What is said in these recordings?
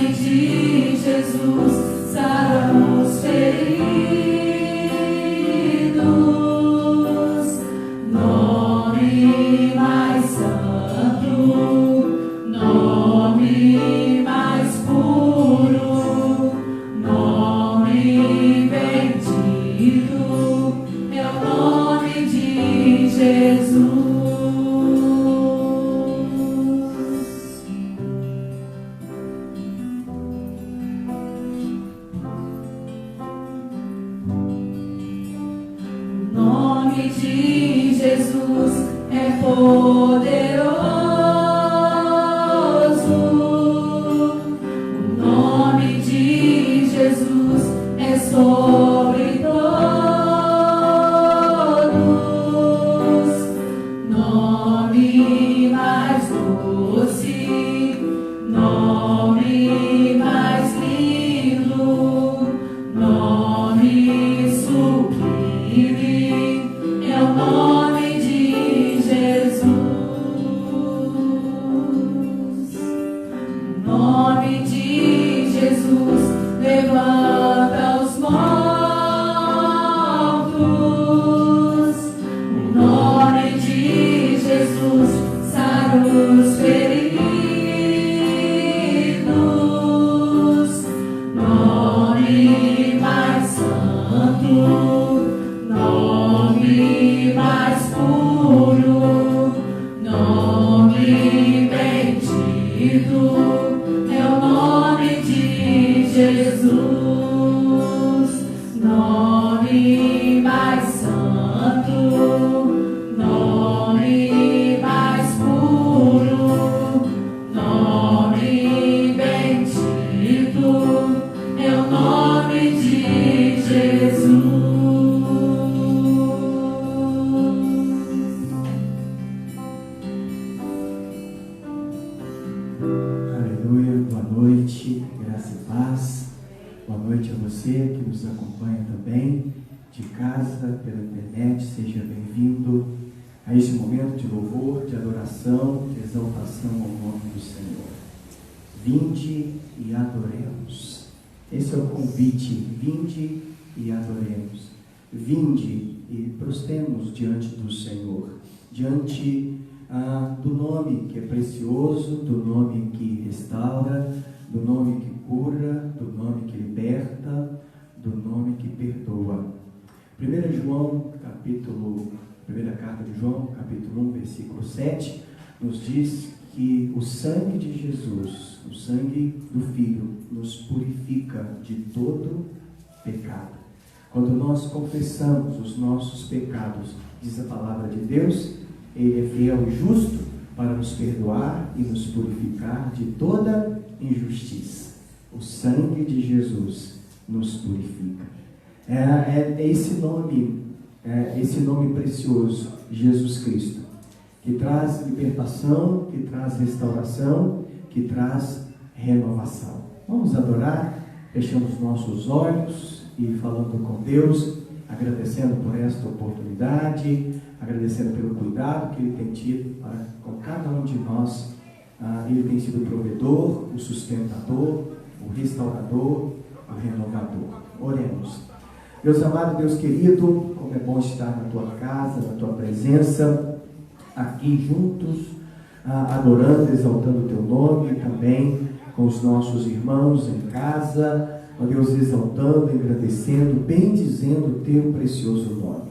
nome de Jesus, saram os feridos. Nome mais santo, nome mais puro, nome bendito, é o nome de Jesus. O nome de Jesus é poderoso. O nome de Jesus é sobre todos. Nome mais doce, nome mais lindo, nome sublime, é o nome de Jesus. O nome de Jesus levanta os mortos. O nome de Jesus sara os feridos. Nome mais santo, nome mais puro, nome bendito, é o nome de Jesus. Nome mais santo, nome mais puro, nome bendito, é o nome de Jesus. Aleluia, boa noite, graça e paz. Boa noite a você que nos acompanha também de casa, pela internet. Seja bem-vindo a este momento de louvor, de adoração, de exaltação ao nome do Senhor. Vinde e adoremos. Esse é o convite, vinde e adoremos. Vinde e prostremos diante do Senhor, diante do nome que é precioso, do nome que restaura, do nome que cura, do nome que liberta, do nome que perdoa. 1 João, primeira carta de João, capítulo 1, versículo 7, nos diz que o sangue de Jesus, o sangue do Filho, nos purifica de todo pecado. Quando nós confessamos os nossos pecados, diz a palavra de Deus, Ele é fiel e justo para nos perdoar e nos purificar de toda injustiça. O sangue de Jesus nos purifica. É esse nome precioso, Jesus Cristo, que traz libertação, que traz restauração, que traz renovação. Vamos adorar, fechando os nossos olhos e falando com Deus, agradecendo por esta oportunidade, agradecendo pelo cuidado que Ele tem tido com cada um de nós. Ele tem sido o provedor, o sustentador, o restaurador, o renovador. Oremos. Deus amado, Deus querido, como é bom estar na Tua casa, na Tua presença, aqui juntos, adorando, exaltando o Teu nome, e também com os nossos irmãos em casa, ó Deus, exaltando, agradecendo, bendizendo o Teu precioso nome.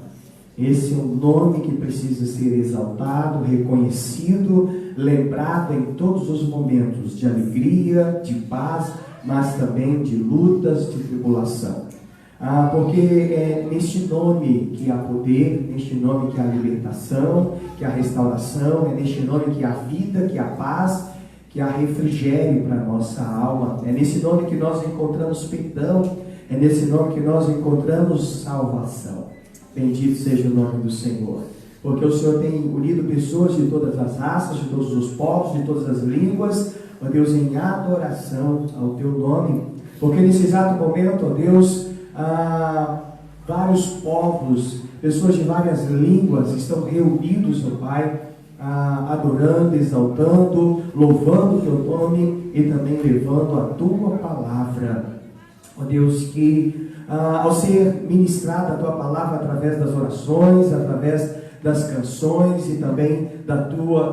Esse é um nome que precisa ser exaltado, reconhecido, lembrado em todos os momentos de alegria, de paz, mas também de lutas, de tribulação. Porque é neste nome que há poder, neste nome que há libertação, que há restauração, é neste nome que há vida, que há paz, que há refrigério para a nossa alma. É nesse nome que nós encontramos perdão, é nesse nome que nós encontramos salvação. Bendito seja o nome do Senhor, porque o Senhor tem unido pessoas de todas as raças, de todos os povos, de todas as línguas, ó Deus, em adoração ao Teu nome, porque nesse exato momento, ó Deus, vários povos, pessoas de várias línguas estão reunidos, ó Pai, adorando, exaltando, louvando o teu nome e também levando a tua palavra. Ó Deus, que ao ser ministrada a tua palavra através das orações, através das canções e também da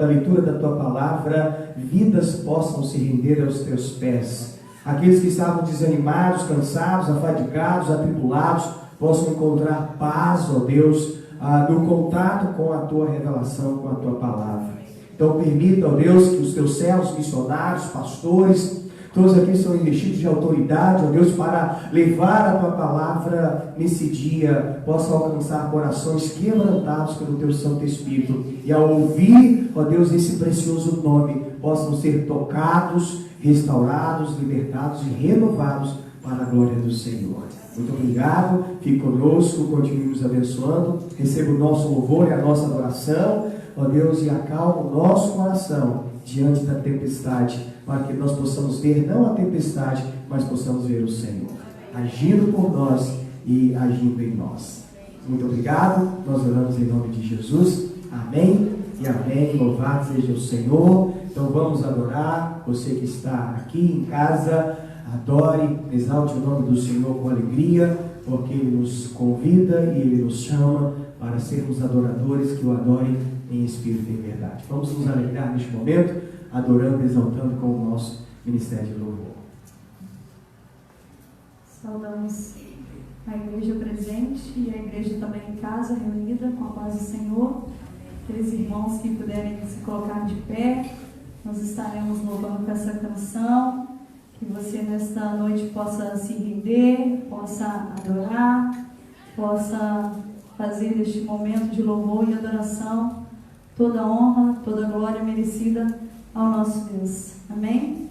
leitura da tua palavra, vidas possam se render aos teus pés. Aqueles que estavam desanimados, cansados, afadigados, atribulados, possam encontrar paz, ó Deus, no contato com a tua revelação, com a tua palavra. Então permita, ó Deus, que os teus servos, missionários, pastores, todos aqui são investidos de autoridade, ó Deus, para levar a tua palavra nesse dia, possam alcançar corações quebrantados pelo teu Santo Espírito. E ao ouvir, ó Deus, esse precioso nome, possam ser tocados, restaurados, libertados e renovados para a glória do Senhor. Muito obrigado, fique conosco, continue nos abençoando, receba o nosso louvor e a nossa adoração, ó Deus, e acalma o nosso coração diante da tempestade, para que nós possamos ver não a tempestade, mas possamos ver o Senhor, agindo por nós e agindo em nós. Muito obrigado, nós oramos em nome de Jesus, amém e amém, louvado seja o Senhor. Então vamos adorar, você que está aqui em casa, adore, exalte o nome do Senhor com alegria, porque Ele nos convida e Ele nos chama para sermos adoradores que o adorem em espírito e em verdade. Vamos nos alegrar neste momento, adorando e exaltando com o nosso ministério de louvor. Saudamos a igreja presente e a igreja também em casa, reunida com a paz do Senhor. Aqueles irmãos que puderem se colocar de pé, nós estaremos louvando com essa canção. Que você nesta noite possa se render, possa adorar, possa fazer deste momento de louvor e adoração toda honra, toda glória merecida ao nosso Deus. Amém?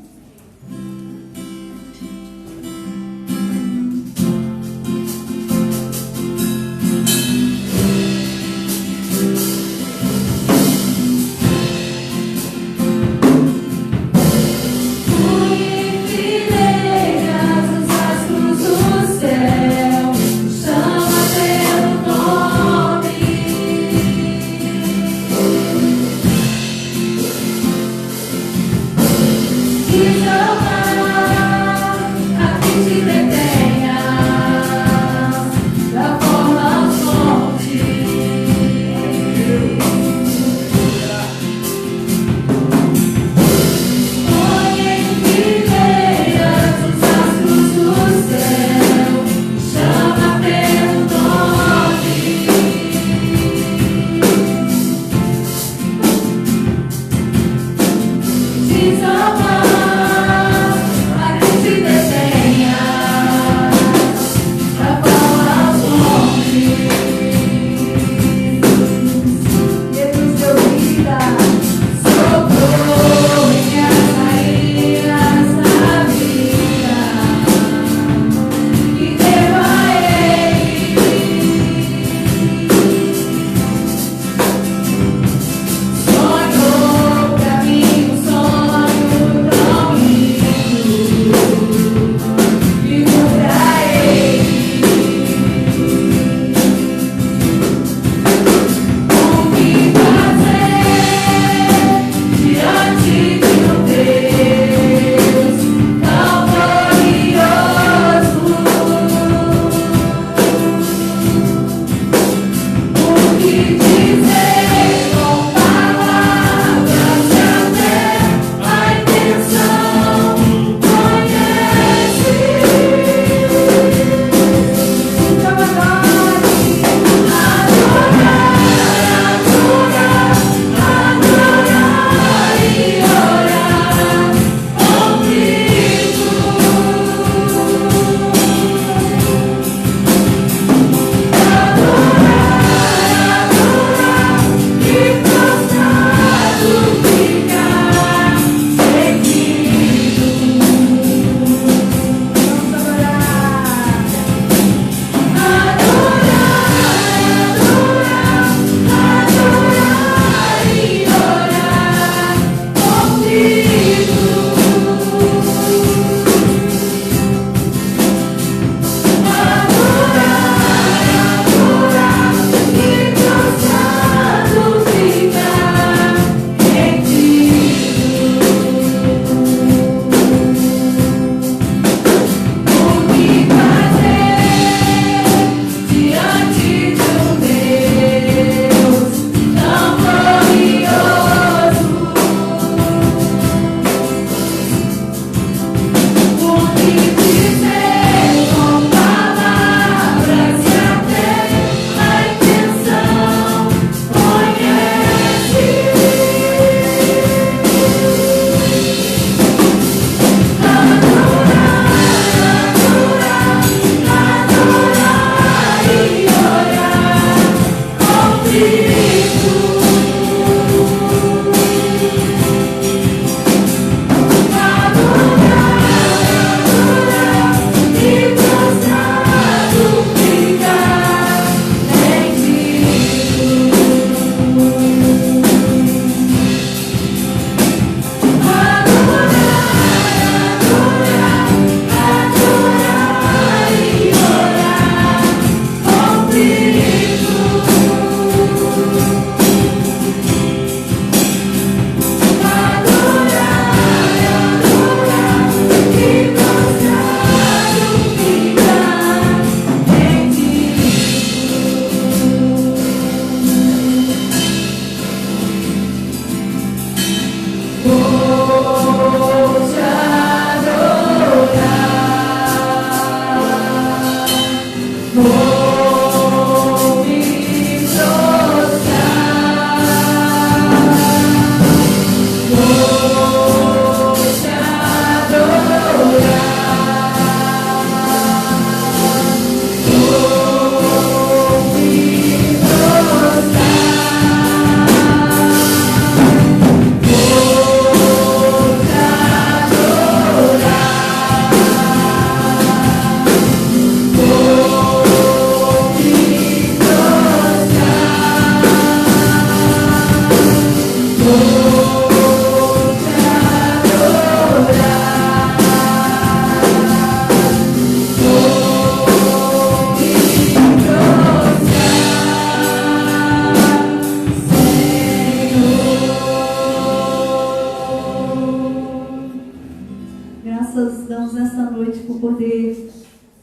damos nesta noite por poder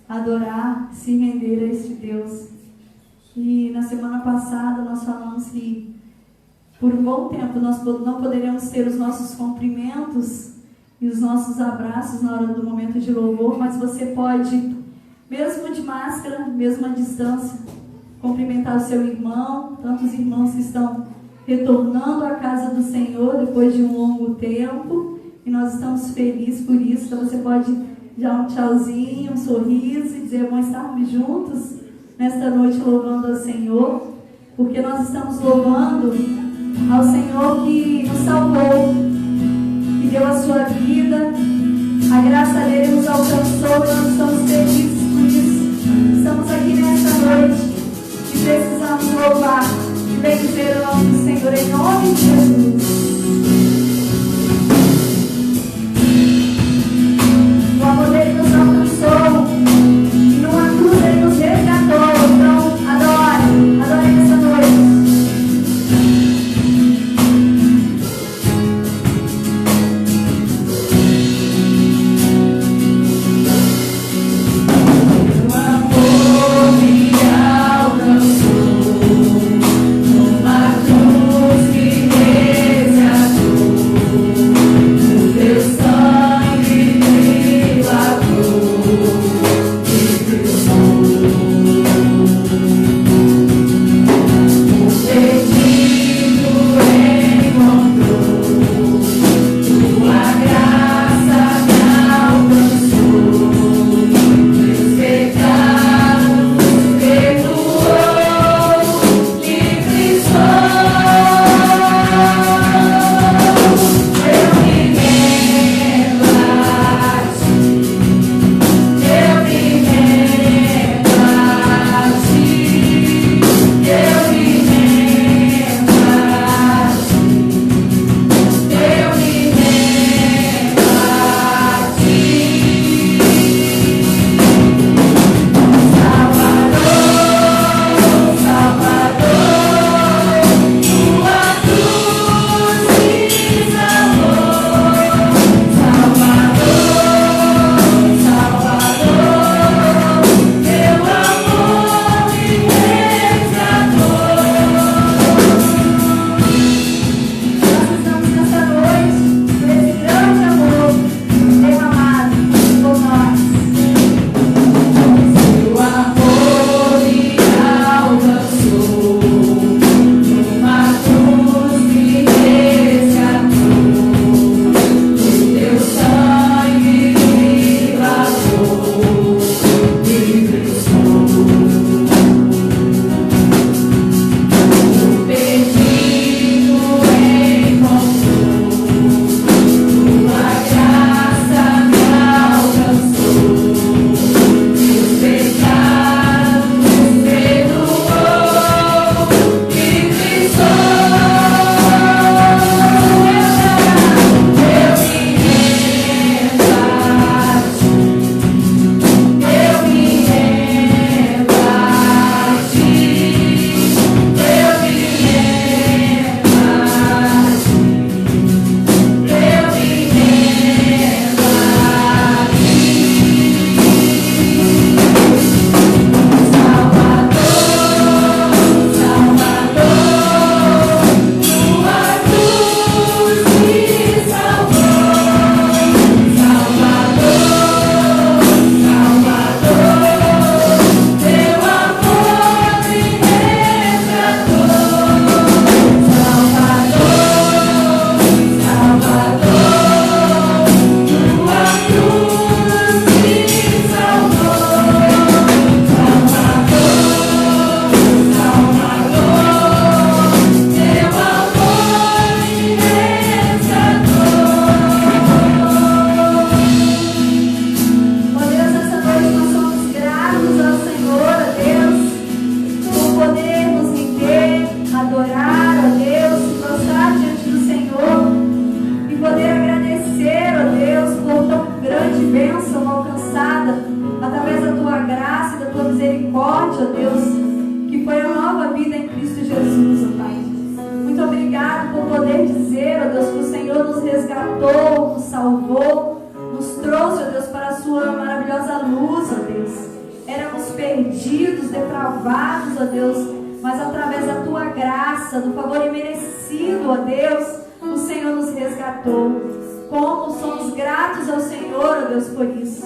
adorar, se render a este Deus. E na semana passada nós falamos que por um bom tempo nós não poderíamos ter os nossos cumprimentos e os nossos abraços na hora do momento de louvor, mas você pode, mesmo de máscara, mesmo à distância, cumprimentar o seu irmão, tantos irmãos que estão retornando à casa do Senhor depois de um longo tempo, e nós estamos felizes por isso. Então você pode dar um tchauzinho, um sorriso e dizer: vamos estarmos juntos nesta noite louvando ao Senhor, porque nós estamos louvando ao Senhor que nos salvou, que deu a sua vida, a graça dele nos alcançou, e nós estamos felizes por isso. Estamos aqui nesta noite e precisamos louvar e bendizer o nome do Senhor em nome de Jesus. O amor dele nos alcançou e numa cruz ele nos resgatou. Então adore nessa noite. nos trouxe, ó Deus, para a sua maravilhosa luz, ó Deus. Éramos perdidos, depravados, ó Deus, mas através da tua graça, do favor imerecido, ó Deus, o Senhor nos resgatou. Como somos gratos ao Senhor, ó Deus, por isso.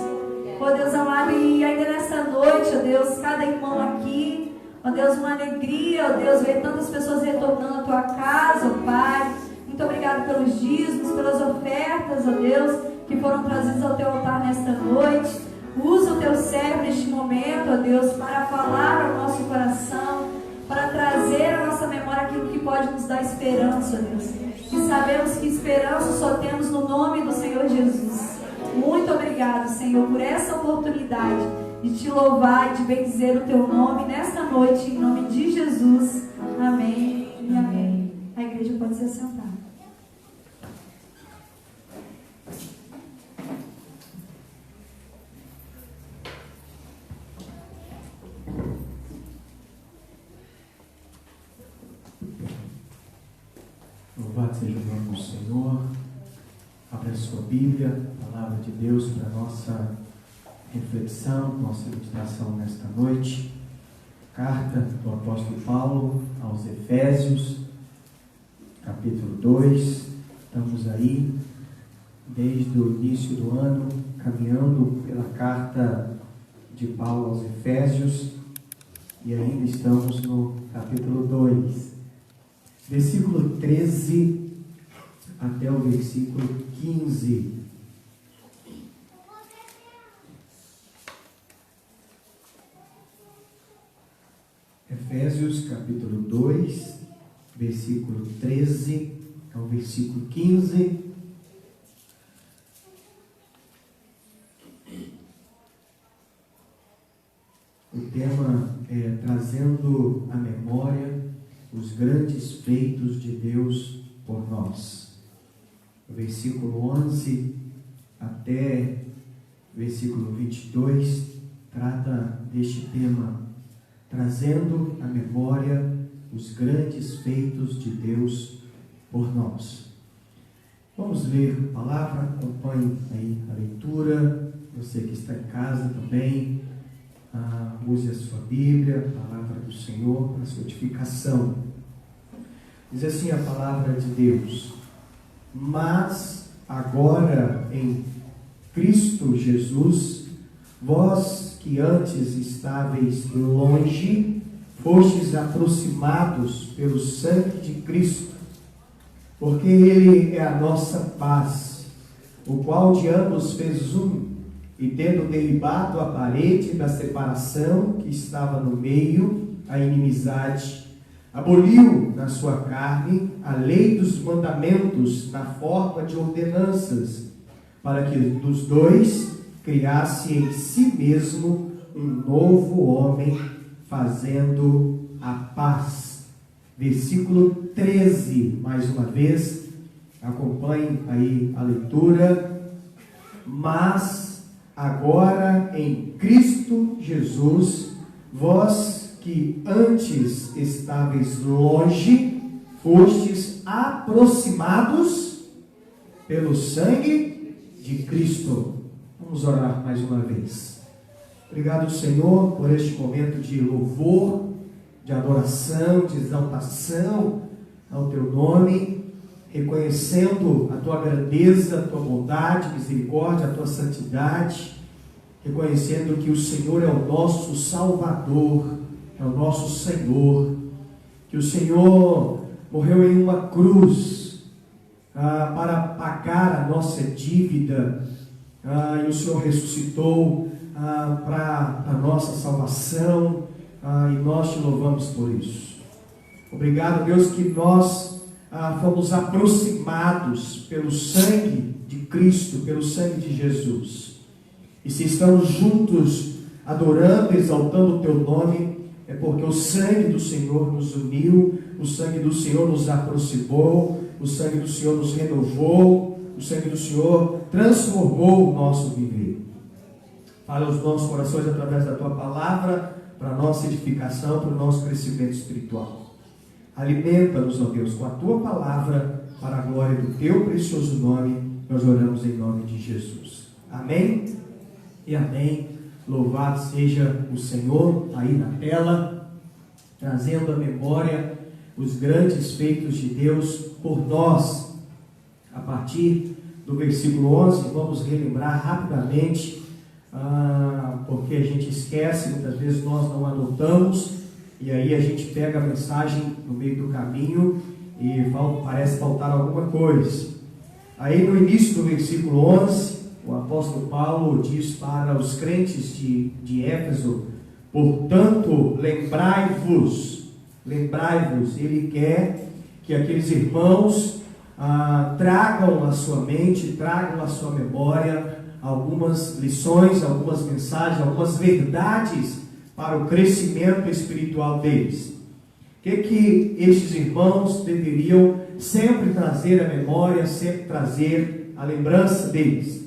Ó Deus amado, e ainda nesta noite, ó Deus, cada irmão aqui, ó Deus, uma alegria, ó Deus, ver tantas pessoas retornando à tua casa, ó Pai. Muito obrigado pelos dízimos, pelas ofertas, ó Deus, que foram trazidas ao teu altar nesta noite. Usa o teu servo neste momento, ó Deus, para falar ao nosso coração, para trazer à nossa memória aquilo que pode nos dar esperança, ó Deus. E sabemos que esperança só temos no nome do Senhor Jesus. Muito obrigado, Senhor, por essa oportunidade de te louvar e de bendizer o teu nome nesta noite, em nome de Jesus. Amém e amém. A igreja pode se assentar. Louvado seja o nome do Senhor. Abra a sua Bíblia, a palavra de Deus para a nossa reflexão, nossa meditação nesta noite. Carta do apóstolo Paulo aos Efésios, capítulo 2. Estamos aí desde o início do ano, caminhando pela carta de Paulo aos Efésios, e ainda estamos no capítulo 2. Versículo 13 até o versículo 15. Efésios capítulo 2, versículo 13 ao versículo 15. O tema é trazendo à memória os grandes feitos de Deus por nós. O versículo 11 até versículo 22 trata deste tema, trazendo à memória os grandes feitos de Deus por nós. Vamos ler a palavra, acompanhe aí a leitura. Você que está em casa também, use a sua Bíblia, a palavra do Senhor para a sua edificação. Diz assim a palavra de Deus: mas agora em Cristo Jesus, vós que antes estáveis longe, fostes aproximados pelo sangue de Cristo, porque Ele é a nossa paz, o qual de ambos fez um, e tendo derribado a parede da separação que estava no meio, a inimizade, aboliu na sua carne a lei dos mandamentos na forma de ordenanças, para que dos dois criasse em si mesmo um novo homem, fazendo a paz. Versículo 13, mais uma vez, acompanhe aí a leitura. Mas agora em Cristo Jesus, vós que antes estáveis longe, fostes aproximados pelo sangue de Cristo. Vamos orar mais uma vez. Obrigado, Senhor, por este momento de louvor, de adoração, de exaltação ao Teu nome, reconhecendo a Tua grandeza, a Tua bondade, misericórdia, a Tua santidade, reconhecendo que o Senhor é o nosso Salvador, é o nosso Senhor, que o Senhor morreu em uma cruz para pagar a nossa dívida, e o Senhor ressuscitou para a nossa salvação, e nós te louvamos por isso. Obrigado, Deus, que nós fomos aproximados pelo sangue de Cristo, pelo sangue de Jesus. E se estamos juntos adorando, exaltando o Teu nome, é porque o sangue do Senhor nos uniu, o sangue do Senhor nos aproximou, o sangue do Senhor nos renovou, o sangue do Senhor transformou o nosso viver. Fala aos nossos corações através da Tua palavra, para a nossa edificação, para o nosso crescimento espiritual. Alimenta-nos, ó Deus, com a Tua palavra, para a glória do Teu precioso nome. Nós oramos em nome de Jesus. Amém e amém. Louvado seja o Senhor aí na tela, trazendo à memória os grandes feitos de Deus por nós. A partir do versículo 11, vamos relembrar rapidamente, porque a gente esquece, muitas vezes nós não anotamos, e aí a gente pega a mensagem no meio do caminho e parece faltar alguma coisa. Aí no início do versículo 11, o apóstolo Paulo diz para os crentes de Éfeso: portanto, lembrai-vos, ele quer que aqueles irmãos tragam à sua mente, tragam à sua memória algumas lições, algumas mensagens, algumas verdades para o crescimento espiritual deles. O que estes irmãos deveriam sempre trazer à memória, sempre trazer à lembrança deles?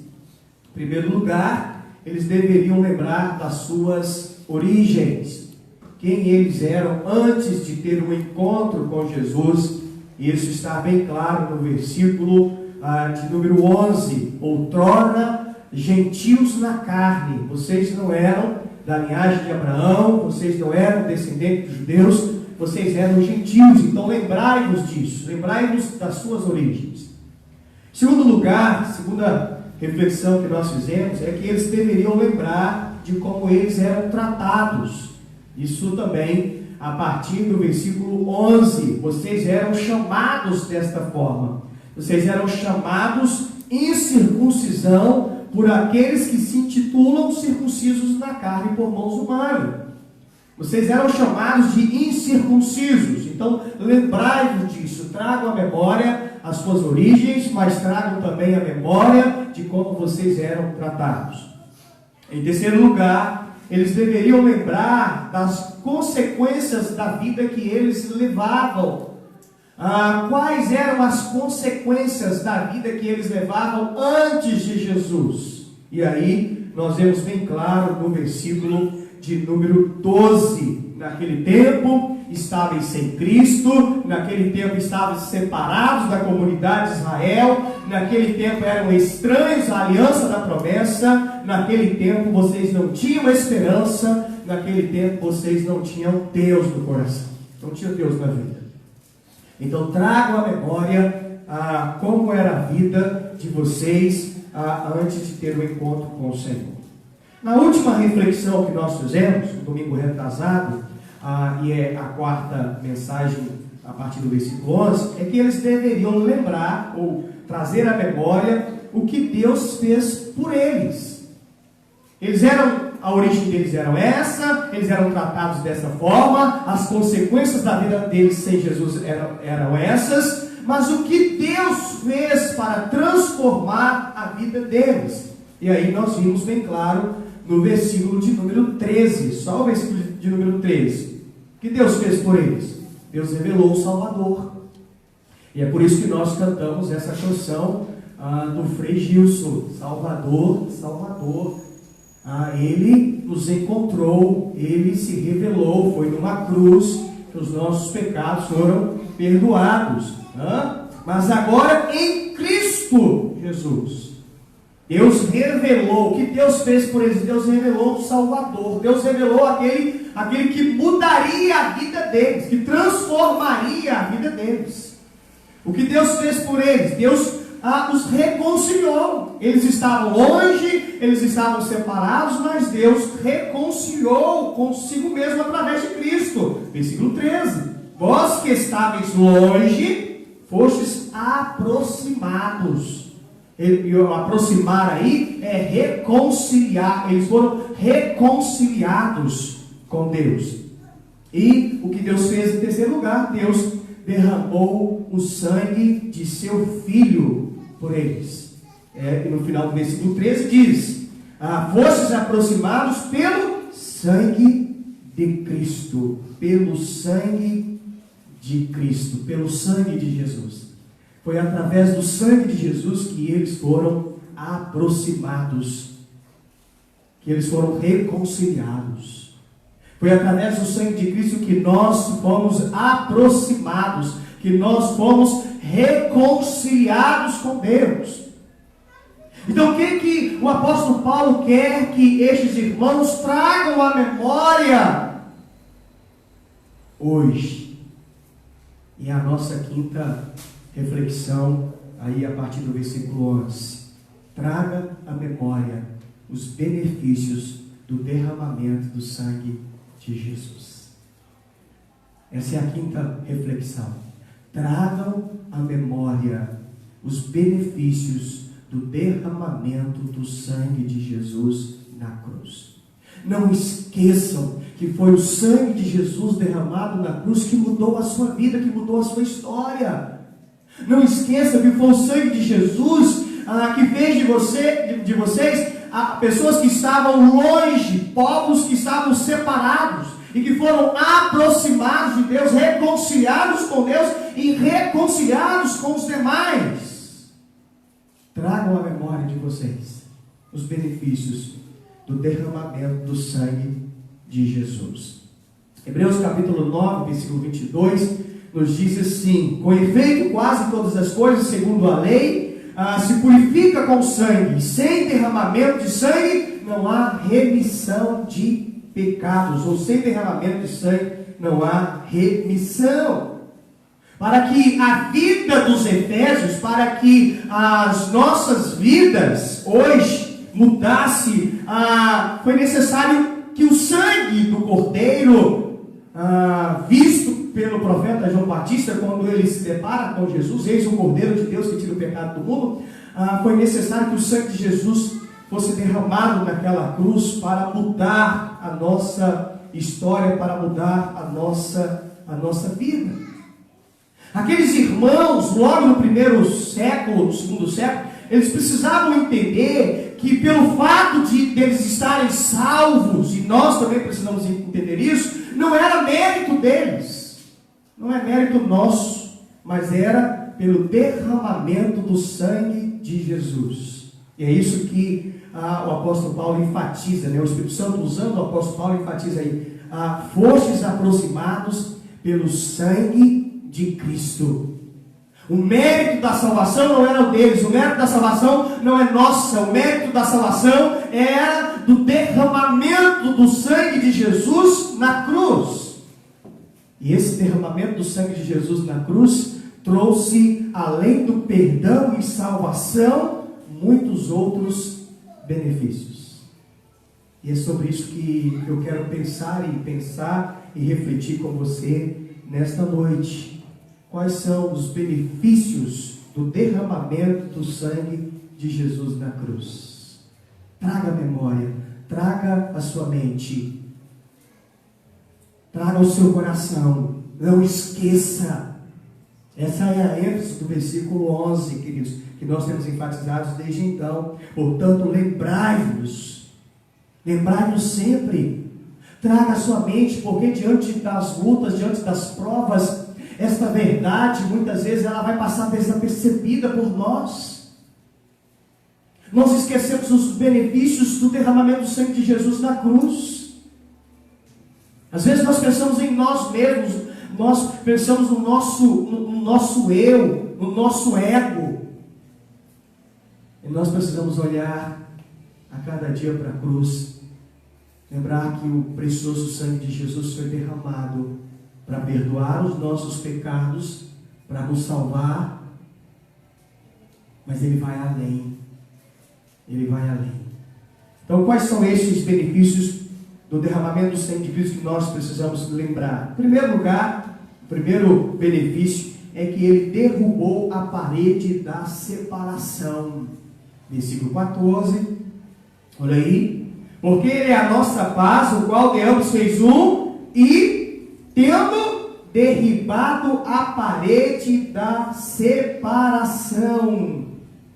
Em primeiro lugar, eles deveriam lembrar das suas origens, quem eles eram antes de ter um encontro com Jesus. Isso está bem claro no versículo de número 11. Outrora, gentios na carne, vocês não eram da linhagem de Abraão, vocês não eram descendentes de judeus, vocês eram gentios. Então lembrai-vos disso, lembrai-vos das suas origens. Em segundo lugar, segunda reflexão que nós fizemos é que eles deveriam lembrar de como eles eram tratados. Isso também a partir do versículo 11. Vocês eram chamados desta forma. Vocês eram chamados incircuncisão por aqueles que se intitulam circuncisos na carne por mãos humanas. Vocês eram chamados de incircuncisos. Então lembrai-vos disso, tragam à memória as suas origens, mas tragam também a memória de como vocês eram tratados. Em terceiro lugar, eles deveriam lembrar das consequências da vida que eles levavam. Quais eram as consequências da vida que eles levavam antes de Jesus? E aí, nós vemos bem claro no versículo de número 12. Naquele tempo, estavam sem Cristo, naquele tempo estavam separados da comunidade de Israel, naquele tempo eram estranhos à aliança da promessa, naquele tempo vocês não tinham esperança, naquele tempo vocês não tinham Deus no coração, não tinham Deus na vida. Então tragam à memória como era a vida de vocês antes de ter o encontro com o Senhor. Na última reflexão que nós fizemos, no domingo retrasado, e é a quarta mensagem a partir do versículo 11, é que eles deveriam lembrar ou trazer à memória o que Deus fez por eles. A origem deles era essa, eles eram tratados dessa forma, as consequências da vida deles sem Jesus eram essas, mas o que Deus fez para transformar a vida deles. E aí nós vimos bem claro no versículo de número 13, só o versículo de número 13. O que Deus fez por eles? Deus revelou o Salvador. E é por isso que nós cantamos essa canção do Frei Gilson: Salvador, Salvador. Ele nos encontrou, Ele se revelou, foi numa cruz que os nossos pecados foram perdoados. Mas agora em Cristo Jesus, Deus revelou. O que Deus fez por eles? Deus revelou o Salvador. Deus revelou aquele que mudaria a vida deles, que transformaria a vida deles. O que Deus fez por eles? Deus os reconciliou. Eles estavam longe, eles estavam separados, mas Deus reconciliou consigo mesmo através de Cristo. Versículo 13: vós que estáveis longe, fostes aproximados. E aproximar aí é reconciliar. Eles foram reconciliados com Deus. E o que Deus fez em terceiro lugar? Deus derramou o sangue de seu Filho por eles. E no final do versículo 13 diz: fostes aproximados pelo sangue de Cristo. Pelo sangue de Cristo, pelo sangue de Jesus. Foi através do sangue de Jesus que eles foram aproximados, que eles foram reconciliados. Foi através do sangue de Cristo que nós fomos aproximados, que nós fomos reconciliados com Deus. Então o que o apóstolo Paulo quer que estes irmãos tragam à memória hoje? E a nossa quinta reflexão, aí a partir do versículo 11: traga à memória os benefícios do derramamento do sangue de Jesus. Essa é a quinta reflexão. Tragam à memória os benefícios do derramamento do sangue de Jesus na cruz. Não esqueçam que foi o sangue de Jesus derramado na cruz que mudou a sua vida, que mudou a sua história. Não esqueça que foi o sangue de Jesus que fez de vocês pessoas que estavam longe, povos que estavam separados e que foram aproximados de Deus, reconciliados com Deus e reconciliados com os demais. Tragam à memória de vocês os benefícios do derramamento do sangue de Jesus. Hebreus capítulo 9, versículo 22, nos diz assim: com efeito, quase todas as coisas, segundo a lei, se purifica com sangue, e sem derramamento de sangue não há remissão de pecados, ou sem derramamento de sangue não há remissão. Para que a vida dos efésios, para que as nossas vidas hoje mudasse, foi necessário que o sangue do Cordeiro, visto pelo profeta João Batista, quando ele se depara com Jesus, eis o Cordeiro de Deus que tira o pecado do mundo, foi necessário que o sangue de Jesus fosse derramado naquela cruz para mudar a nossa história, para mudar a nossa vida. Aqueles irmãos, logo no primeiro século, no segundo século, eles precisavam entender que pelo fato de eles estarem salvos, e nós também precisamos entender isso, não era mérito deles, não é mérito nosso, mas era pelo derramamento do sangue de Jesus. E é isso que o apóstolo Paulo enfatiza, o Espírito Santo, usando o apóstolo Paulo, enfatiza aí: fostes aproximados pelo sangue de Cristo. O mérito da salvação não era o deles, o mérito da salvação não é nossa, o mérito da salvação era do derramamento do sangue de Jesus na cruz. E esse derramamento do sangue de Jesus na cruz trouxe, além do perdão e salvação, muitos outros benefícios. E é sobre isso que eu quero pensar e refletir com você nesta noite. Quais são os benefícios do derramamento do sangue de Jesus na cruz? Traga a memória, traga a sua mente, traga o seu coração, não esqueça. Essa é a ênfase do versículo 11, queridos, que nós temos enfatizado desde então. Portanto, lembrai-vos sempre, traga a sua mente, porque diante das lutas, diante das provas, esta verdade, muitas vezes, ela vai passar desapercebida por nós. Nós esquecemos os benefícios do derramamento do sangue de Jesus na cruz. Às vezes nós pensamos em nós mesmos, nós pensamos no nosso eu, no nosso ego. E nós precisamos olhar a cada dia para a cruz, lembrar que o precioso sangue de Jesus foi derramado para perdoar os nossos pecados, para nos salvar, mas Ele vai além. Ele vai além. Então, quais são esses benefícios do derramamento do sangue de Cristo que nós precisamos lembrar? Em primeiro lugar, o primeiro benefício é que Ele derrubou a parede da separação. Versículo 14, olha aí. Porque Ele é a nossa paz, o qual de ambos fez um, e tendo derribado a parede da separação.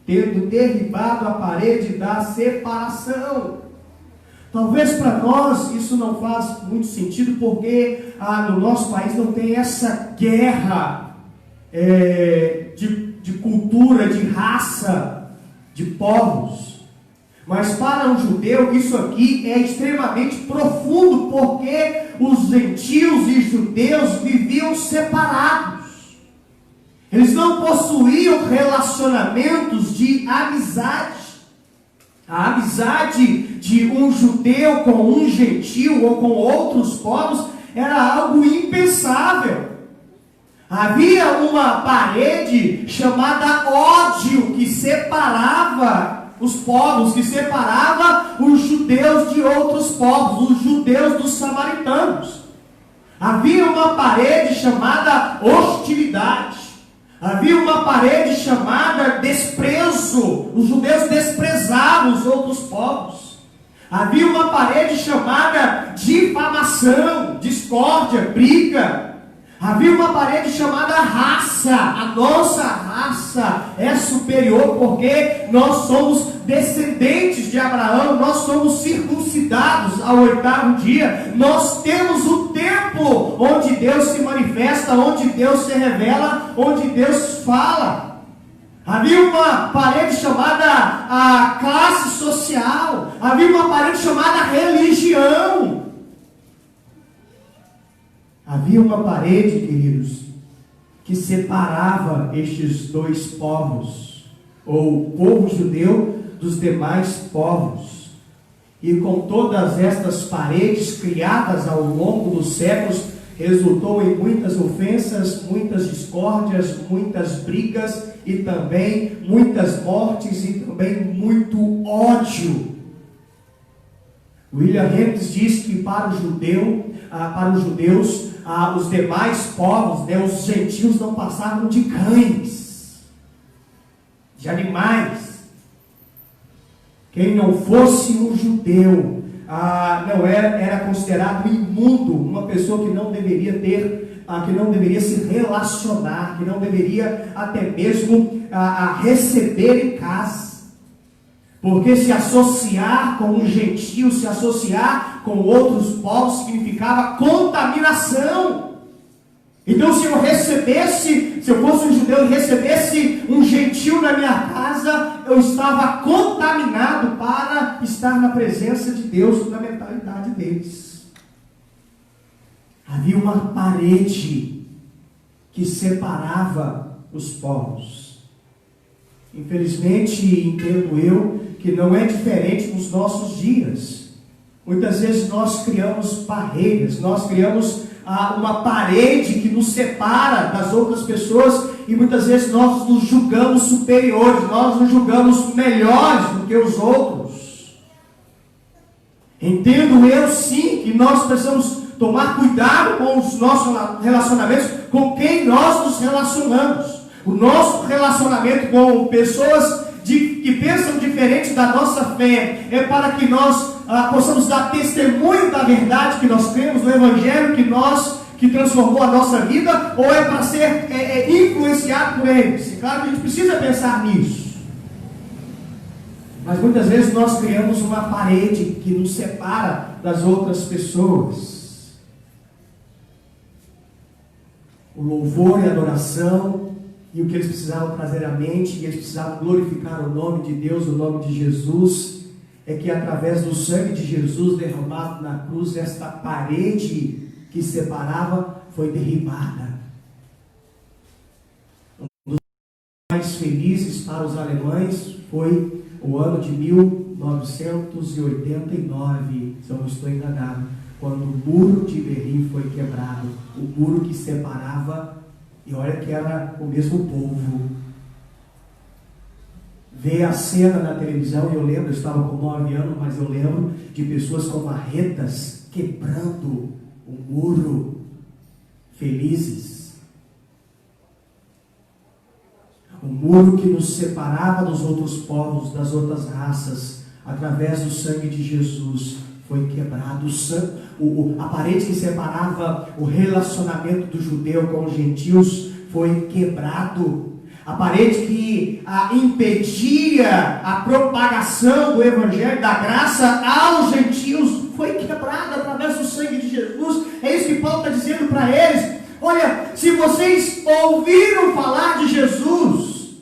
Tendo derribado a parede da separação. Talvez para nós isso não faz muito sentido, porque no nosso país não tem essa guerra de cultura, de raça, de povos. Mas para um judeu isso aqui é extremamente profundo, porque os gentios e judeus viviam separados. Eles não possuíam relacionamentos de amizade. A amizade de um judeu com um gentil ou com outros povos era algo impensável. Havia uma parede chamada ódio que separava os povos, que separava os judeus de outros povos, os judeus dos samaritanos. Havia uma parede chamada hostilidade. Havia uma parede chamada desprezo. Os judeus desprezavam os outros povos. Havia uma parede chamada difamação, discórdia, briga. Havia uma parede chamada raça. A nossa raça é superior porque nós somos descendentes de Abraão, nós somos circuncidados ao 8º dia, nós temos o templo onde Deus se manifesta, onde Deus se revela, onde Deus fala. Havia uma parede chamada a classe social, havia uma parede chamada religião. Havia uma parede, queridos, que separava estes dois povos, ou o povo judeu dos demais povos. E com todas estas paredes criadas ao longo dos séculos, resultou em muitas ofensas, muitas discórdias, muitas brigas e também muitas mortes e também muito ódio. William Hendricks diz que para os judeus, os demais povos, os gentios não passavam de cães, de animais. Quem não fosse um judeu não era considerado imundo, uma pessoa que não deveria que não deveria se relacionar, que não deveria até mesmo receber em casa. Porque se associar com um gentio, se associar com outros povos, significava contaminação. Então, se eu fosse um judeu e recebesse um gentio na minha casa, eu estava contaminado para estar na presença de Deus, na mentalidade deles. Havia uma parede que separava os povos. Infelizmente, entendo eu, que não é diferente nos nossos dias. Muitas vezes nós criamos barreiras, nós criamos uma parede que nos separa das outras pessoas e muitas vezes nós nos julgamos superiores, nós nos julgamos melhores do que os outros. Entendo eu sim que nós precisamos tomar cuidado com os nossos relacionamentos, com quem nós nos relacionamos. O nosso relacionamento com pessoas que pensam diferente da nossa fé é para que nós possamos dar testemunho da verdade que nós cremos, do Evangelho que transformou a nossa vida, ou é para ser influenciado por eles? Claro que a gente precisa pensar nisso. Mas muitas vezes nós criamos uma parede que nos separa das outras pessoas. O louvor e a adoração, e o que eles precisavam trazer à mente, e eles precisavam glorificar o nome de Deus, o nome de Jesus, é que através do sangue de Jesus derramado na cruz, esta parede que separava foi derribada. Um dos mais felizes para os alemães foi o ano de 1989, se eu não estou enganado, quando o muro de Berlim foi quebrado, o muro que separava. E olha que era o mesmo povo. Ver a cena na televisão, eu lembro, eu estava com 9 anos, mas eu lembro de pessoas com marretas quebrando o muro, felizes. O muro que nos separava dos outros povos, das outras raças, através do sangue de Jesus, foi quebrado. A parede que separava o relacionamento do judeu com os gentios foi quebrado. A parede que impedia a propagação do Evangelho, da graça aos gentios, foi quebrada através do sangue de Jesus. É isso que Paulo está dizendo para eles. Olha, se vocês ouviram falar de Jesus,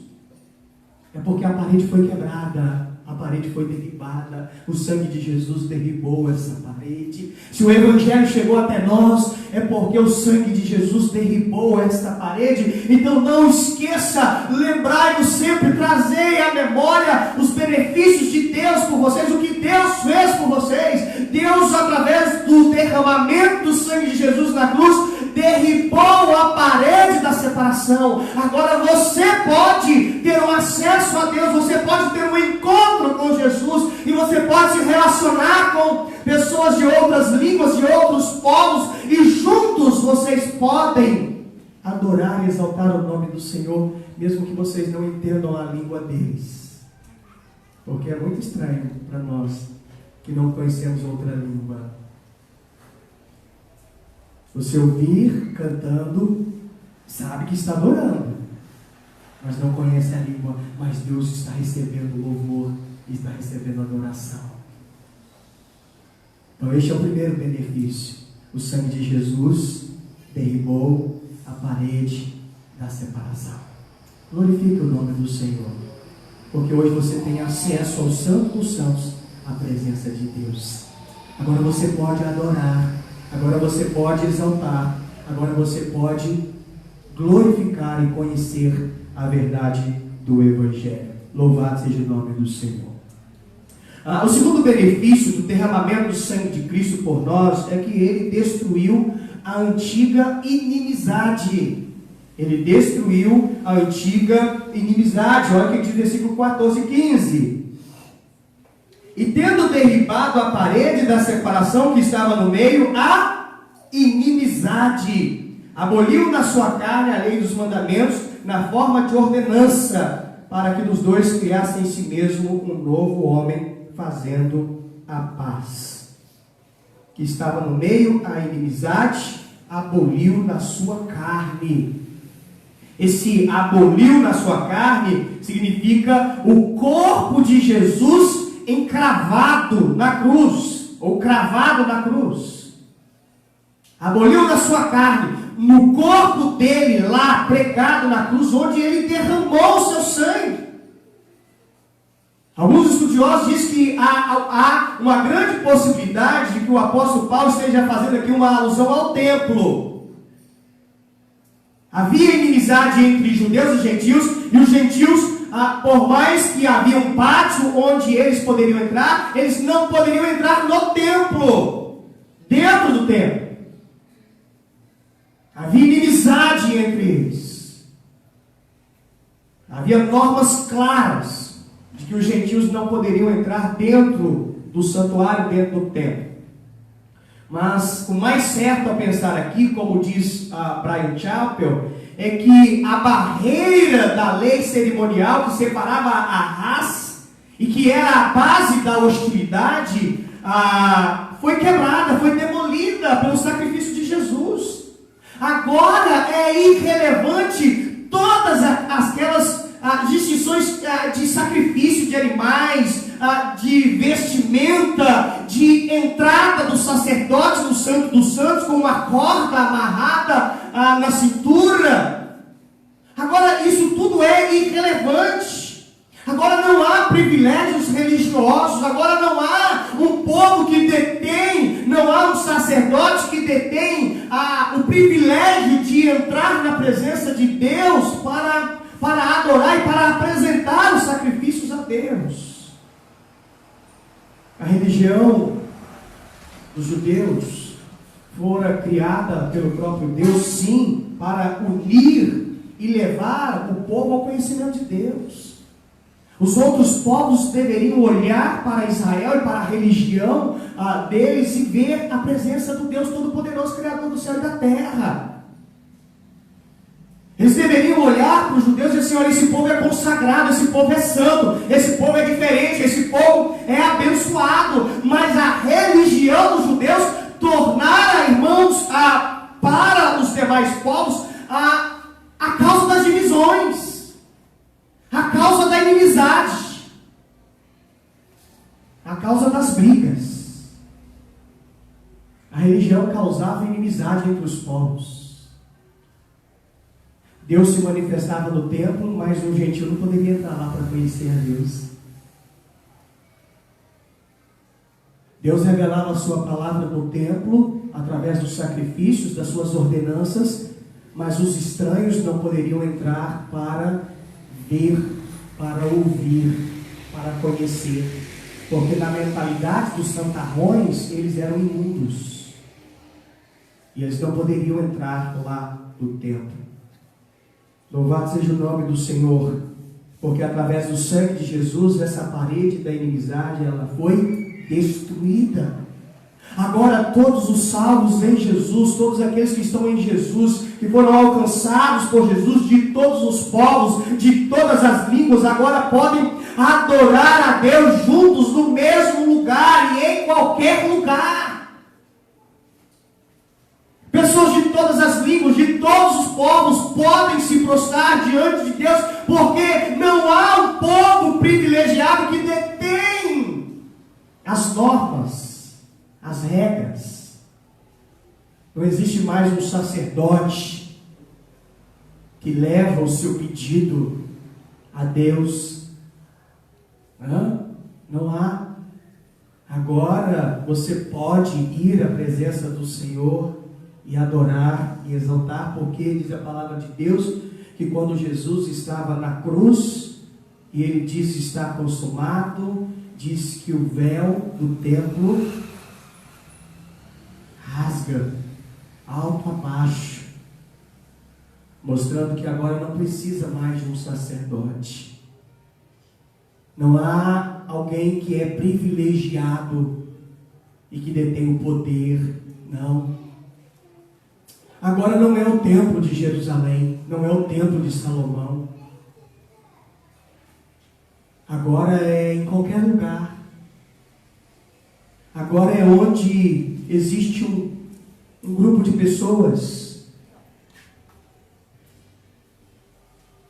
é porque a parede foi quebrada. A parede parede foi derribada. O sangue de Jesus derribou essa parede. Se o Evangelho chegou até nós, é porque o sangue de Jesus derribou esta parede. Então não esqueça, lembrai-vos sempre, trazei à memória os benefícios de Deus por vocês, o que Deus fez por vocês. Deus, através do derramamento do sangue de Jesus na cruz, derribou a parede da separação. Agora você pode ter um acesso a Deus, você pode ter um encontro com Jesus, e você pode se relacionar com pessoas de outras línguas, de outros povos, e juntos vocês podem adorar e exaltar o nome do Senhor, mesmo que vocês não entendam a língua deles. Porque é muito estranho para nós que não conhecemos outra língua. Você ouvir cantando, sabe que está adorando, mas não conhece a língua, mas Deus está recebendo louvor, está recebendo adoração. Então este é o primeiro benefício. O sangue de Jesus derribou a parede da separação. Glorifique o nome do Senhor, porque hoje você tem acesso ao Santo dos Santos, a presença de Deus. Agora você pode adorar, agora você pode exaltar, agora você pode glorificar e conhecer a verdade do Evangelho. Louvado seja o nome do Senhor. O segundo benefício do derramamento do sangue de Cristo por nós é que ele destruiu a antiga inimizade. Ele destruiu a antiga inimizade. Olha o que diz o versículo 14 e 15. E tendo derribado a parede da separação que estava no meio, a inimizade, aboliu na sua carne a lei dos mandamentos na forma de ordenança, para que nos dois criassem em si mesmo um novo homem, fazendo a paz. Que estava no meio a inimizade, aboliu na sua carne. Esse aboliu na sua carne significa o corpo de Jesus encravado na cruz, ou cravado na cruz. Aboliu na sua carne, no corpo dele lá, pregado na cruz, onde ele derramou o seu sangue. Alguns estudiosos dizem que há uma grande possibilidade de que o apóstolo Paulo esteja fazendo aqui uma alusão ao templo. Havia inimizade entre judeus e os gentios, por mais que havia um pátio onde eles poderiam entrar, eles não poderiam entrar no templo, dentro do templo. Havia inimizade entre eles. Havia normas claras de que os gentios não poderiam entrar dentro do santuário, dentro do templo. Mas o mais certo a pensar aqui, como diz Bryan Chapell, é que a barreira da lei cerimonial que separava a raça e que era a base da hostilidade, foi quebrada, foi demolida pelo sacrifício de Jesus. Agora é irrelevante todas aquelas distinções de sacrifício de animais, de vestimenta, de entrada do sacerdote no Santo dos Santos com uma corda amarrada na cintura. Agora isso tudo é irrelevante. Agora não há privilégios religiosos, agora não há um povo que detém, não há um sacerdote que detém o privilégio de entrar na presença de Deus para adorar e para apresentar os sacrifícios a Deus. A religião dos judeus fora criada pelo próprio Deus, sim, para unir e levar o povo ao conhecimento de Deus. Os outros povos deveriam olhar para Israel e para a religião deles e ver a presença do Deus Todo-Poderoso, Criador do céu e da terra. Eles deveriam olhar para os judeus e dizer assim: olha, esse povo é consagrado, esse povo é santo, esse povo é diferente, esse povo é abençoado. Mas a religião dos judeus tornara, irmãos, para os demais povos, a causa das divisões, a causa da inimizade, a causa das brigas. A religião causava inimizade entre os povos. Deus se manifestava no templo, mas um gentio não poderia entrar lá para conhecer a Deus. Deus revelava a sua palavra no templo, através dos sacrifícios, das suas ordenanças, mas os estranhos não poderiam entrar para ver, para ouvir, para conhecer, porque na mentalidade dos santarrões, eles eram imundos, e eles não poderiam entrar lá no templo. Louvado seja o nome do Senhor, porque através do sangue de Jesus, essa parede da inimizade, ela foi destruída. Agora todos os salvos em Jesus, todos aqueles que estão em Jesus, que foram alcançados por Jesus, de todos os povos, de todas as línguas, agora podem adorar a Deus juntos no mesmo lugar e em qualquer lugar. Pessoas de todas as línguas, de todos os povos podem se prostrar diante de Deus, porque não há um povo privilegiado que detém as normas, as regras. Não existe mais um sacerdote que leva o seu pedido a Deus. Não há. Agora você pode ir à presença do Senhor e adorar e exaltar, porque diz a palavra de Deus que quando Jesus estava na cruz e ele disse está consumado, diz que o véu do templo rasga alto a baixo, mostrando que agora não precisa mais de um sacerdote. Não há alguém que é privilegiado e que detém o poder, não. Agora não é o templo de Jerusalém, não é o templo de Salomão. Agora é em qualquer lugar. Agora é onde existe um grupo de pessoas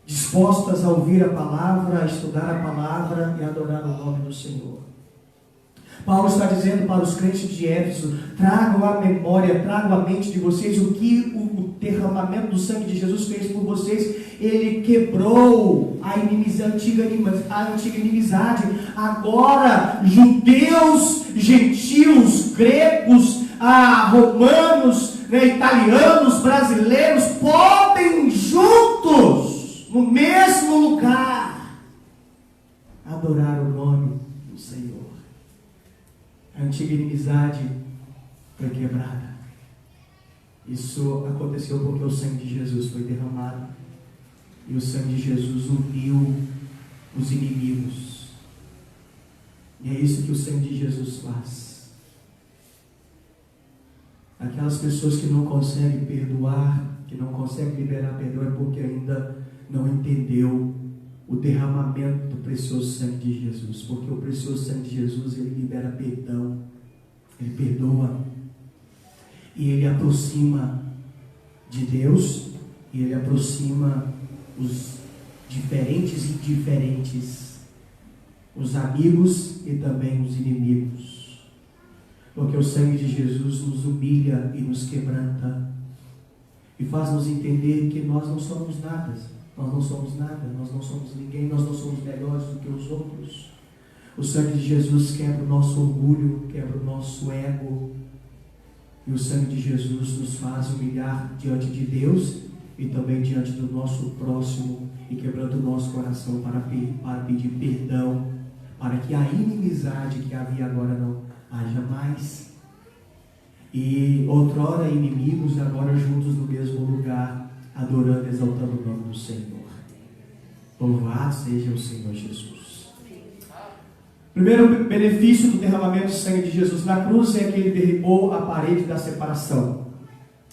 dispostas a ouvir a palavra, a estudar a palavra e a adorar o nome do Senhor. Paulo está dizendo para os crentes de Éfeso: tragam à memória, tragam à mente de vocês o que o derramamento do sangue de Jesus fez por vocês. Ele quebrou a antiga inimizade. Agora, judeus, gentios, gregos, romanos, italianos, brasileiros, podem juntos, no mesmo lugar, adorar o nome do Senhor. A antiga inimizade foi quebrada. Isso aconteceu porque o sangue de Jesus foi derramado. E o sangue de Jesus uniu os inimigos. E é isso que o sangue de Jesus faz. Aquelas pessoas que não conseguem perdoar, que não conseguem liberar perdão, é porque ainda não entendeu o derramamento do precioso sangue de Jesus. Porque o precioso sangue de Jesus, ele libera perdão, ele perdoa, e ele aproxima de Deus, e ele aproxima os diferentes e indiferentes, os amigos e também os inimigos. Porque o sangue de Jesus nos humilha e nos quebranta, e faz-nos entender que nós não somos nada. Nós não somos nada, nós não somos ninguém, nós não somos melhores do que os outros. O sangue de Jesus quebra o nosso orgulho, quebra o nosso ego. E o sangue de Jesus nos faz humilhar diante de Deus e também diante do nosso próximo, e quebrando o nosso coração para pedir perdão, para que a inimizade que havia agora não haja mais. E outrora inimigos, agora juntos no mesmo lugar, adorando e exaltando o nome do Senhor. Louvado seja o Senhor Jesus. Primeiro benefício do derramamento do sangue de Jesus na cruz é que ele derribou a parede da separação.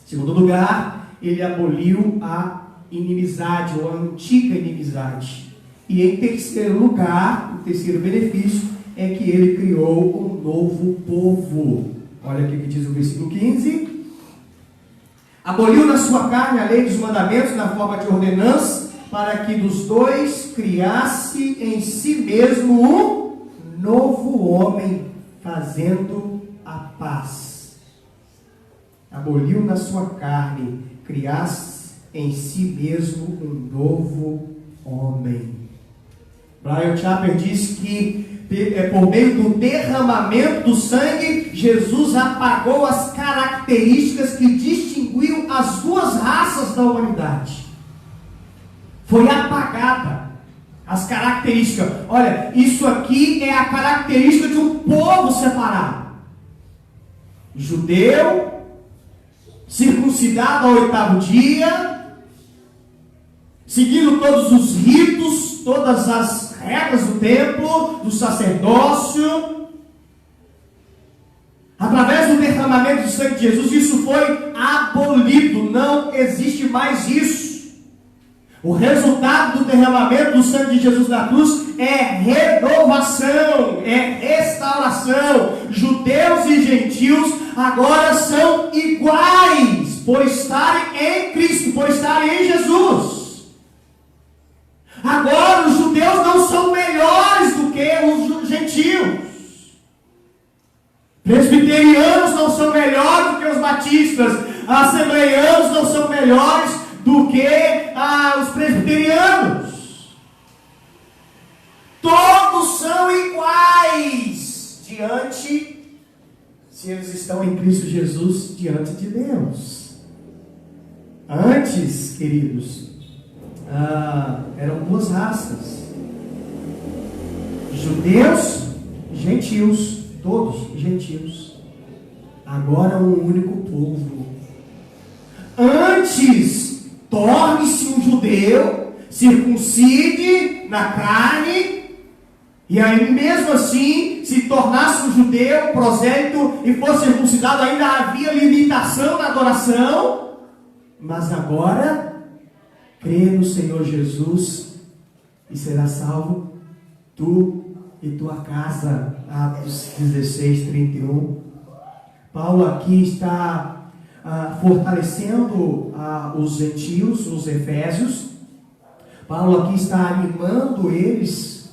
Segundo lugar, ele aboliu a inimizade, ou a antiga inimizade. E em terceiro lugar, o terceiro benefício é que ele criou um novo povo. Olha aqui o que diz o versículo 15. Aboliu na sua carne a lei dos mandamentos na forma de ordenança, para que dos dois criasse em si mesmo um novo homem, fazendo a paz. Aboliu na sua carne, criasse em si mesmo um novo homem. Brian Chaper diz que por meio do derramamento do sangue, Jesus apagou as características que distinguiam as duas raças da humanidade. Foi apagada as características. Olha, isso aqui é a característica de um povo separado. Judeu, circuncidado ao 8º dia, seguindo todos os ritos, todas as regras do templo, do sacerdócio. Através do derramamento do sangue de Jesus, isso foi abolido. Não existe mais isso. O resultado do derramamento do sangue de Jesus na cruz é renovação, é restauração. Judeus e gentios agora são iguais por estarem em Cristo, por estarem em Jesus. Agora os judeus não são melhores do que os gentios. Presbiterianos não são melhores do que os batistas. Assembleianos não são melhores do que os presbiterianos. Todos são iguais diante, se eles estão em Cristo Jesus, diante de Deus. Antes, queridos, eram duas raças: judeus, gentios, todos gentios. Agora um único povo. Antes, torne-se um judeu, circuncide na carne, e aí mesmo assim, se tornasse um judeu, prosélito, e fosse circuncidado, ainda havia limitação na adoração. Mas agora, crê no Senhor Jesus e será salvo tu e tua casa. Atos 16:31. Paulo aqui está fortalecendo os gentios, os efésios. Paulo aqui está animando eles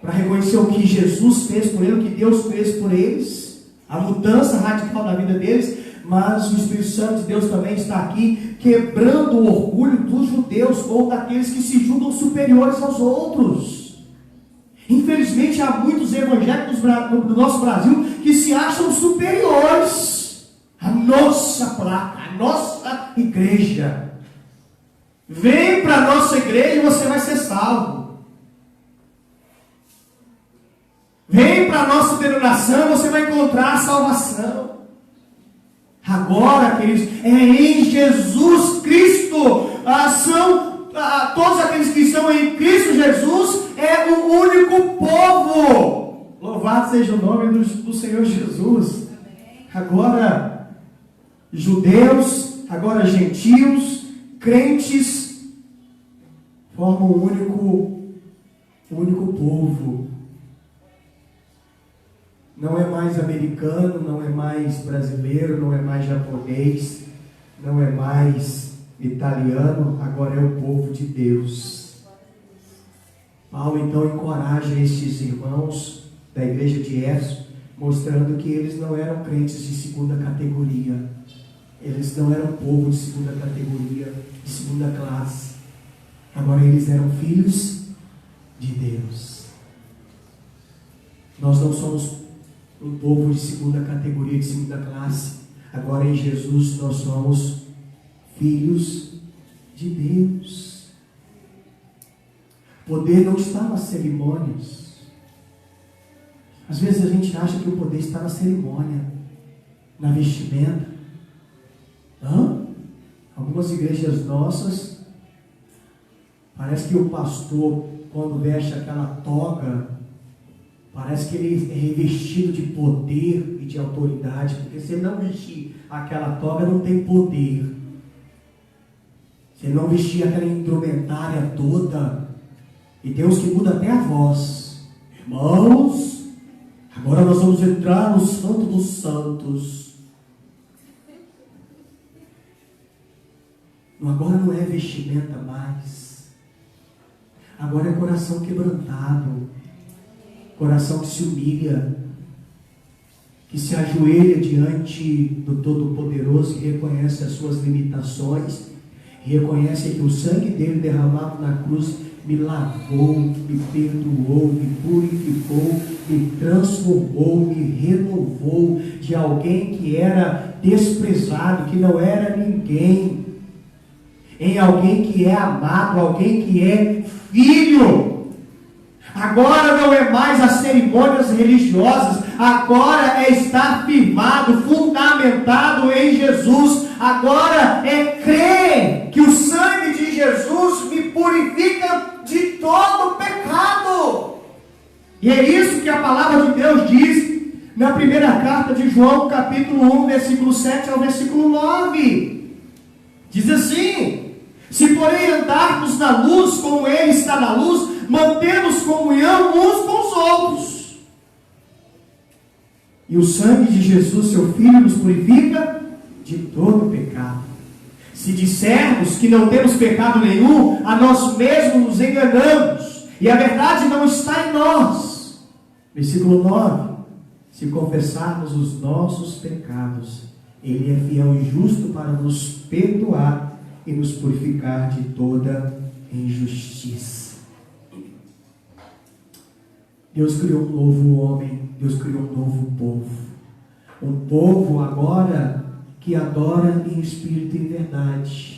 para reconhecer o que Jesus fez por eles, o que Deus fez por eles, a mudança radical da vida deles. Mas o Espírito Santo de Deus também está aqui quebrando o orgulho dos judeus ou daqueles que se julgam superiores aos outros. Infelizmente há muitos evangélicos no nosso Brasil que se acham superiores à nossa placa, à nossa igreja. Vem para a nossa igreja e você vai ser salvo. Vem para a nossa denominação e você vai encontrar a salvação. Agora, queridos, é em Jesus Cristo. Todos aqueles que estão em Cristo Jesus é um único povo. Louvado seja o nome do Senhor Jesus. Agora judeus, agora gentios, crentes, formam um único povo. Não é mais americano, não é mais brasileiro, não é mais japonês, não é mais italiano, agora é o povo de Deus. Paulo então encoraja estes irmãos da igreja de Éfeso, mostrando que eles não eram crentes de segunda categoria, eles não eram povo de segunda categoria, de segunda classe. Agora eles eram filhos de Deus. Nós não somos um povo de segunda categoria, de segunda classe. Agora em Jesus nós somos filhos de Deus. O poder não está nas cerimônias. Às vezes a gente acha que o poder está na cerimônia, na vestimenta. Algumas igrejas nossas, parece que o pastor, quando veste aquela toga, parece que ele é revestido de poder e de autoridade, porque se ele não vestir aquela toga, não tem poder. Se ele não vestir aquela indumentária toda, e tem uns que mudam até a voz. Irmãos, agora nós vamos entrar no Santo dos Santos. Agora não é vestimenta mais. Agora é coração quebrantado. Coração que se humilha, que se ajoelha diante do Todo-Poderoso, que reconhece as suas limitações, e reconhece que o sangue dele derramado na cruz me lavou, me perdoou, me purificou, me transformou, me renovou de alguém que era desprezado, que não era ninguém, em alguém que é amado, alguém que é filho. Agora não é mais as cerimônias religiosas, agora é estar firmado, fundamentado em Jesus. Agora é crer que o sangue de Jesus me purifica de todo pecado. E é isso que a palavra de Deus diz na primeira carta de João, capítulo 1, versículo 7 ao versículo 9. Diz assim: se porém andarmos na luz como Ele está na luz, mantemos comunhão uns com os outros. E o sangue de Jesus, seu Filho, nos purifica de todo pecado. Se dissermos que não temos pecado nenhum, a nós mesmos nos enganamos, e a verdade não está em nós. Versículo 9: se confessarmos os nossos pecados, Ele é fiel e justo para nos perdoar e nos purificar de toda injustiça. Deus criou um novo homem, Deus criou um novo povo. Um povo agora que adora em espírito e em verdade.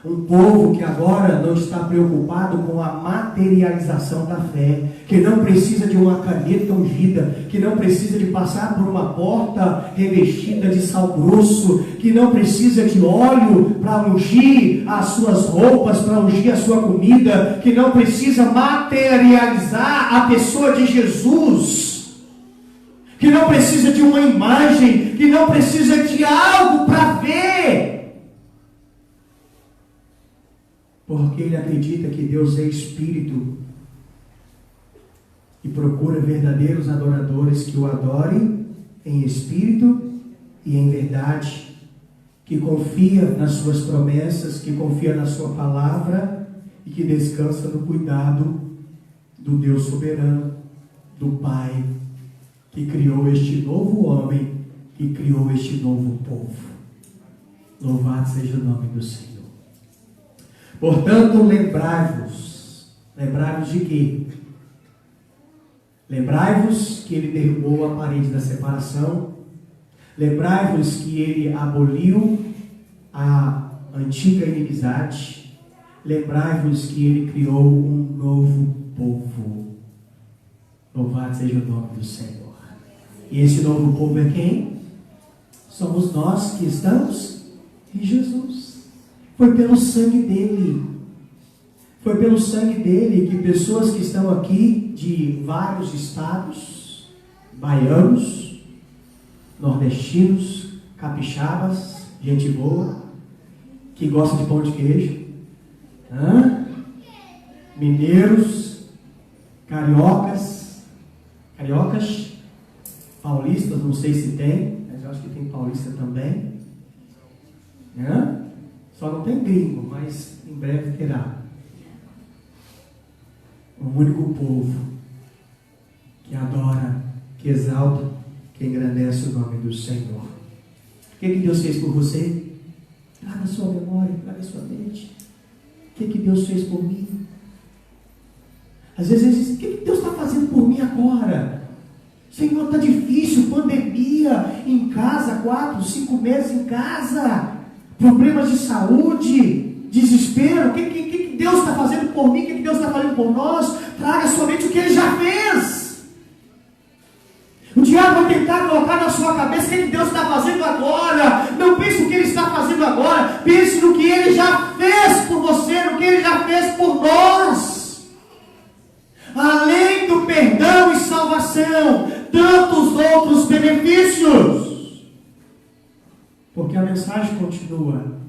Um povo que agora não está preocupado com a materialização da fé, que não precisa de uma caneta ungida, que não precisa de passar por uma porta revestida de sal grosso, que não precisa de óleo para ungir as suas roupas, para ungir a sua comida, que não precisa materializar a pessoa de Jesus, que não precisa de uma imagem, que não precisa de algo para ver, porque ele acredita que Deus é Espírito e procura verdadeiros adoradores que o adorem em espírito e em verdade, que confia nas suas promessas, que confia na sua palavra e que descansa no cuidado do Deus soberano, do Pai, que criou este novo homem, que criou este novo povo. Louvado seja o nome do Senhor. Portanto, lembrai-vos de quê? Lembrai-vos que Ele derrubou a parede da separação. Lembrai-vos que Ele aboliu a antiga inimizade. Lembrai-vos que Ele criou um novo povo. Louvado seja o nome do Senhor. E esse novo povo é quem? Somos nós que estamos em Jesus. Foi pelo sangue dele. Foi pelo sangue dele que pessoas que estão aqui de vários estados, baianos, nordestinos, capixabas, gente boa, que gosta de pão de queijo, mineiros, cariocas, paulistas, não sei se tem, mas eu acho que tem paulista também, só não tem gringo, mas em breve terá. Um único povo que adora, que exalta, que engrandece o nome do Senhor. O que Deus fez por você? Traga a sua memória, traga a sua mente. O que Deus fez por mim? Às vezes diz, o que Deus está fazendo por mim agora? Senhor, está difícil, pandemia, em casa, 4, 5 meses em casa, problemas de saúde, desespero. O que Deus está fazendo por mim? O que Deus está fazendo por nós? Traga somente o que Ele já fez. O diabo vai tentar colocar na sua cabeça o que Deus está fazendo agora. Não pense no que Ele está fazendo agora. Pense no que Ele já fez por você, no que Ele já fez por nós. Além do perdão e salvação, tantos outros benefícios. Porque a mensagem continua.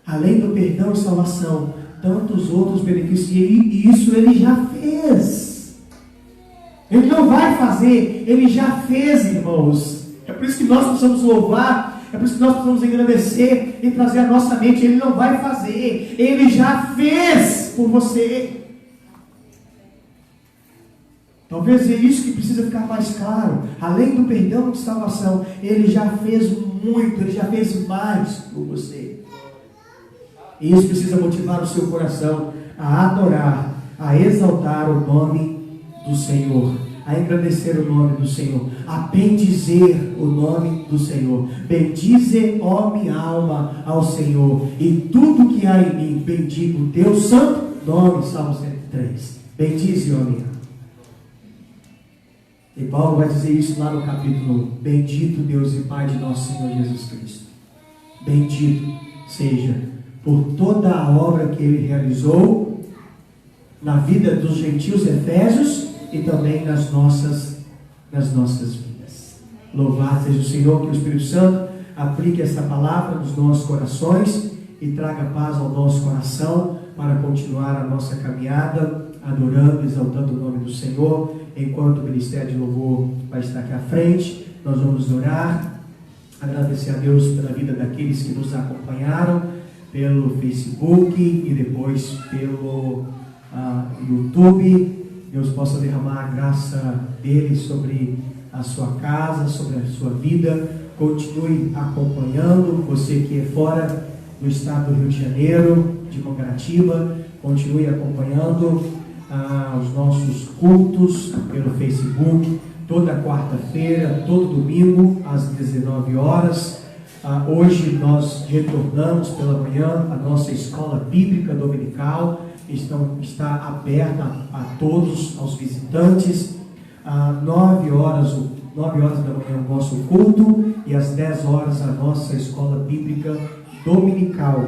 Além do perdão e salvação, tantos outros benefícios. E isso Ele já fez. Ele não vai fazer, Ele já fez, irmãos. É por isso que nós precisamos louvar, é por isso que nós precisamos agradecer e trazer a nossa mente. Ele não vai fazer, Ele já fez por você. Talvez é isso que precisa ficar mais claro. Além do perdão e salvação, Ele já fez muito, Ele já fez mais por você. E isso precisa motivar o seu coração a adorar, a exaltar o nome do Senhor, a engrandecer o nome do Senhor, a bendizer o nome do Senhor. Bendize, ó minha alma, ao Senhor, e tudo que há em mim, bendigo o teu santo nome. Salmo 103. Bendize, ó minha alma. E Paulo vai dizer isso lá no capítulo 1. Bendito Deus e Pai de nosso Senhor Jesus Cristo. Bendito seja por toda a obra que Ele realizou na vida dos gentios efésios e também nas nossas vidas. Louvado seja o Senhor, que o Espírito Santo aplique essa palavra nos nossos corações e traga paz ao nosso coração para continuar a nossa caminhada, adorando, exaltando o nome do Senhor. Enquanto o Ministério de Louvor vai estar aqui à frente, nós vamos orar, agradecer a Deus pela vida daqueles que nos acompanharam pelo Facebook e depois pelo YouTube. Deus possa derramar a graça dele sobre a sua casa, sobre a sua vida. Continue acompanhando. Você que é fora do estado do Rio de Janeiro, de Mangaratiba, continue acompanhando os nossos cultos pelo Facebook, toda quarta-feira, todo domingo, às 19 horas. Hoje nós retornamos pela manhã a nossa escola bíblica dominical. Está aberta a todos, aos visitantes. 9 horas da manhã o nosso culto e às 10 horas a nossa escola bíblica dominical.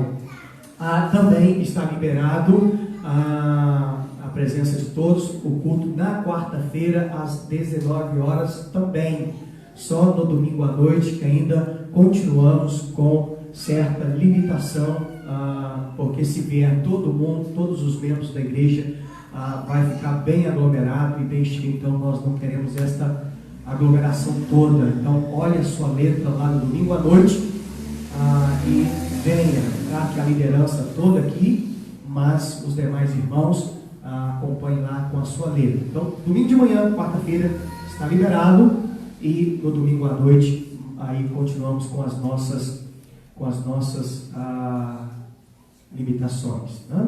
Também está liberado a presença de todos, o culto na quarta-feira às 19 horas também. Só no domingo à noite que ainda continuamos com certa limitação, porque se vier todo mundo, todos os membros da igreja, vai ficar bem aglomerado e bem cheio. Então nós não queremos esta aglomeração toda. Então olhe a sua letra lá no domingo à noite e venha, tá? Que a liderança toda aqui, mas os demais irmãos acompanhem lá com a sua letra. Então domingo de manhã, quarta-feira, está liberado, e no domingo à noite aí continuamos com as nossas limitações, né?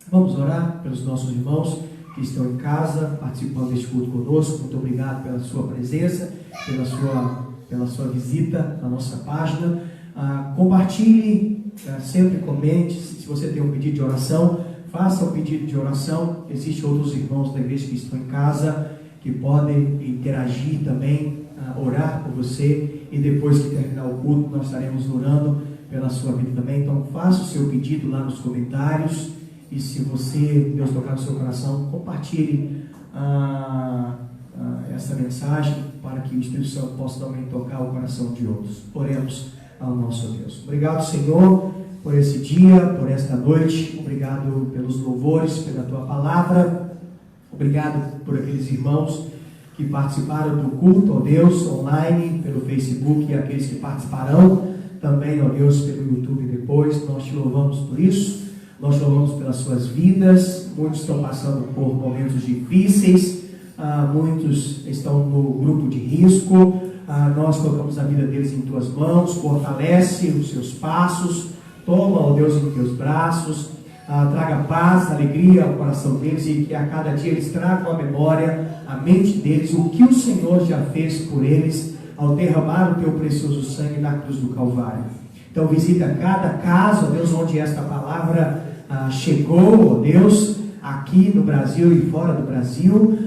Vamos orar pelos nossos irmãos que estão em casa, participando deste culto conosco. Muito obrigado pela sua presença, pela sua visita na nossa página. Compartilhe, sempre comente. Se você tem um pedido de oração, faça o pedido de oração. Existem outros irmãos da igreja que estão em casa, que podem interagir também, orar por você, e depois que terminar o culto, nós estaremos orando pela sua vida também. Então faça o seu pedido lá nos comentários, e se Deus tocar no seu coração, compartilhe essa mensagem para que o Espírito Santo possa também tocar o coração de outros. Oremos ao nosso Deus. Obrigado, Senhor, por esse dia, por esta noite. Obrigado pelos louvores, pela tua palavra. Obrigado por aqueles irmãos que participaram do culto, ó Deus, online, pelo Facebook, e aqueles que participarão também, ó Deus, pelo YouTube depois. Nós te louvamos por isso, nós te louvamos pelas suas vidas. Muitos estão passando por momentos difíceis, muitos estão no grupo de risco. Nós colocamos a vida deles em tuas mãos. Fortalece os seus passos, toma, ó Deus, em teus braços. Traga paz, alegria ao coração deles, e que a cada dia eles tragam à memória, à mente deles, o que o Senhor já fez por eles ao derramar o teu precioso sangue na cruz do Calvário. Então visita cada casa, ó Deus, onde esta palavra chegou, ó Deus, aqui no Brasil e fora do Brasil,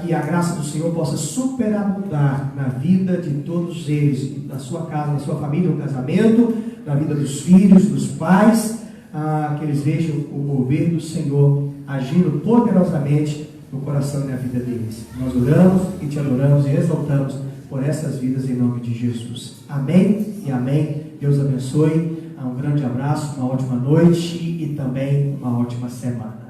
que a graça do Senhor possa superabundar na vida de todos eles, na sua casa, na sua família, no casamento, na vida dos filhos, dos pais, que eles vejam o mover do Senhor agindo poderosamente no coração e na vida deles. Nós oramos e te adoramos e exaltamos por essas vidas em nome de Jesus. Amém e amém. Deus abençoe. Um grande abraço, uma ótima noite e também uma ótima semana.